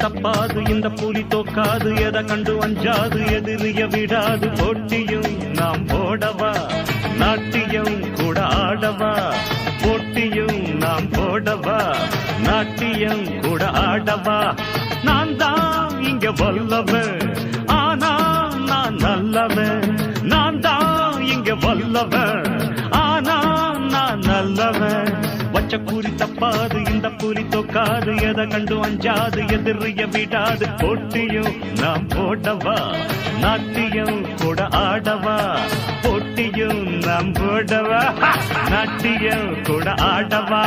தப்பாது இந்த புலி தோக்காது எதை கண்டு அஞ்சாது எதிரிய விடாது போட்டியும் நாம் போடவா நாட்டியம் கூட ஆடவா போட்டியும் நாம் போடவா நாட்டியம் கூட ஆடவா நான் தான் இங்க வல்லவன் ஆனா நான் நல்லவன் நான் தான் இங்க வல்லவன் ஆனா நான் நல்லவன் வச்ச கூறி தப்பாது இந்த புலி தோக்காது எதை கண்டு அஞ்சாது எதிரிய விடாது போட்டியும் நாம் போடவா நாட்டியம் கூட ஆடவா போட்டியும் நாம் போடவா நாட்டியம் கூட ஆடவா